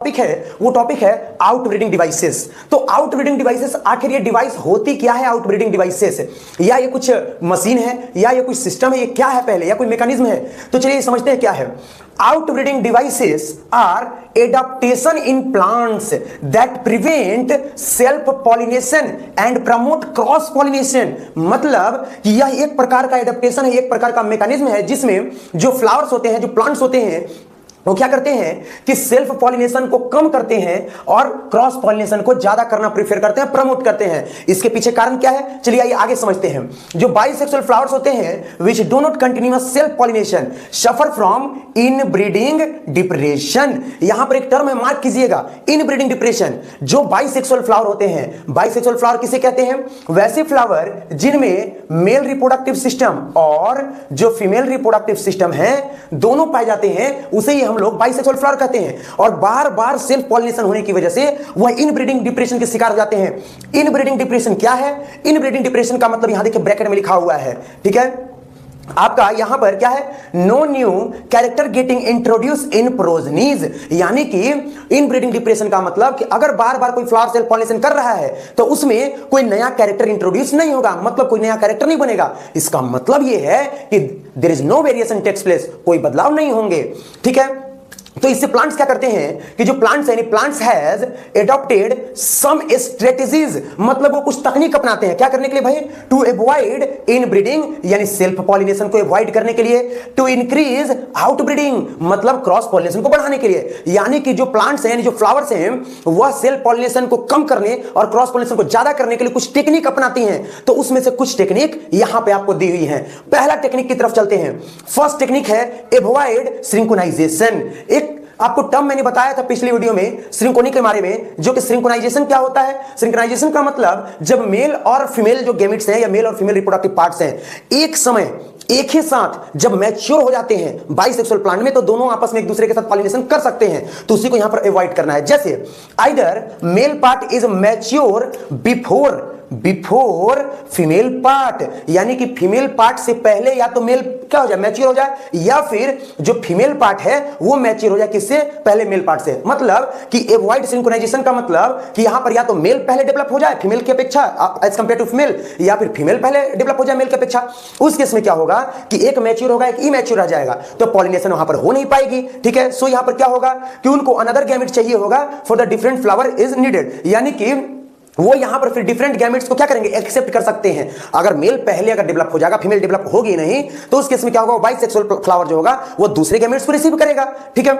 Topic है वो topic है आउटब्रीडिंग डिवाइसेस। तो आउटब्रीडिंग डिवाइसेस आखिर ये डिवाइस होती क्या है? आउटब्रीडिंग डिवाइसेस या ये कुछ मशीन है या ये कुछ सिस्टम है, ये क्या है पहले, या कोई मैकेनिज्म है? तो चलिए समझते हैं क्या है। Outbreeding devices are adaptation in plants that prevent self pollination and promote cross pollination. मतलब कि यह एक प्रकार का एडाप्टेशन है, एक प्रकार का मैकेनिज्म है जिसमें जो फ्लावर्स होते हैं, जो प्लांट्स होते हैं, वो क्या करते हैं कि सेल्फ पॉलिनेशन को कम करते हैं और क्रॉस पॉलिनेशन को ज्यादा करना प्रीफर करते हैं, प्रमोट करते हैं। इसके पीछे कारण क्या है? चलिए आइए आगे समझते हैं। जो बाइसेक्सुअल फ्लावर्स होते हैं which do not continuous self pollination suffer from inbreeding depression. यहां पर एक टर्म है, मार्क कीजिएगा, इनब्रीडिंग डिप्रेशन। जो बाइसेक्सुअल फ्लावर होते हैं, बाइसेक्सुअल फ्लावर किसे कहते हैं? वैसे फ्लावर जिनमें मेल रिप्रोडक्टिव सिस्टम और जो फीमेल रिप्रोडक्टिव सिस्टम है दोनों पाए जाते हैं, उसे हम लोग बाइसेक्सुअल फ्लावर कहते हैं। और बार बार सेल्फ पॉलिनेशन होने की वजह से वह इनब्रीडिंग डिप्रेशन के शिकार हो जाते हैं। इनब्रीडिंग डिप्रेशन क्या है? इनब्रीडिंग डिप्रेशन का मतलब यहां देखिए ब्रैकेट में लिखा हुआ है, ठीक है आपका यहां पर क्या है? No new character getting introduced in progenies. यानी कि इनब्रीडिंग डिप्रेशन का मतलब कि अगर बार बार कोई फ्लावर सेल्फ पॉलिनेशन कर रहा है तो उसमें कोई नया कैरेक्टर इंट्रोड्यूस नहीं होगा, मतलब कोई नया कैरेक्टर नहीं बनेगा। इसका मतलब यह है कि there is no variation takes place, कोई बदलाव नहीं होंगे, ठीक है। तो इससे प्लांट्स क्या करते हैं कि जो प्लांट्स है, plants has adopted some strategies, मतलब वो कुछ तकनीक अपनाते हैं क्या करने के लिए भाई? टू अवॉइड इनब्रीडिंग यानी सेल्फ पॉलिनेशन को अवॉइड करने के लिए, टू इंक्रीज आउटब्रीडिंग मतलब क्रॉस पॉलिनेशन को बढ़ाने के लिए। यानी कि जो प्लांट्स हैं, जो फ्लावर्स हैं, वह सेल्फ पॉलिनेशन को कम करने और क्रॉस पॉलिनेशन को ज्यादा करने के लिए कुछ टेक्निक अपनाती हैं। तो उसमें से कुछ टेक्निक यहां पे आपको दी हुई है। पहला टेक्निक की तरफ चलते हैं। फर्स्ट टेक्निक है अवॉइड सिंक्रोनाइजेशन। आपको टर्म मैंने बताया था पिछली वीडियो में सिंक्रोनी के बारे में, जो कि सिंक्रोनाइजेशन क्या होता है? सिंक्रोनाइजेशन का मतलब जब मेल और फीमेल जो गैमेट्स हैं या मेल और फीमेल रिप्रोडक्टिव पार्ट्स हैं एक समय एक ही साथ जब मैच्योर हो जाते हैं बाइसेक्सुअल प्लांट में, तो दोनों आपस में एक दूसरे के साथ पॉलिनेशन कर सकते हैं। तो उसी को यहां पर अवॉइड करना है। जैसे either male part is mature before female part, यानी कि फीमेल पार्ट से पहले या तो मेल क्या हो जाए? मैच्योर हो जाए, या फिर जो फीमेल पार्ट है वो मैच्योर हो जाए किससे? पहले मेल पार्ट से। मतलब कि अवॉइड सिंक्रोनाइजेशन का मतलब कि यहां पर या तो मेल पहले डेवलप हो जाए फीमेल की अपेक्षा एज कंपेयर टू फीमेल, या फिर फीमेल पहले डेवलप हो जाए मेल की अपेक्षा। उस केस में क्या होगा कि एक मैच्योर होगा, एक इमैच्योर रह जाएगा, तो पॉलिनेशन वहां पर हो नहीं पाएगी, ठीक है। सो यहां पर क्या होगा कि उनको अनदर गैमेट चाहिए होगा for the different flower is needed, यानी कि वो यहां पर फिर डिफरेंट गैमेट्स को क्या करेंगे? एक्सेप्ट कर सकते हैं। अगर मेल पहले अगर डेवलप हो जाएगा, फीमेल डेवलप होगी नहीं, तो उस केस में क्या होगा? बाइसेक्सुअल फ्लावर जो होगा वो दूसरे गैमेट्स को रिसीव करेगा, ठीक है।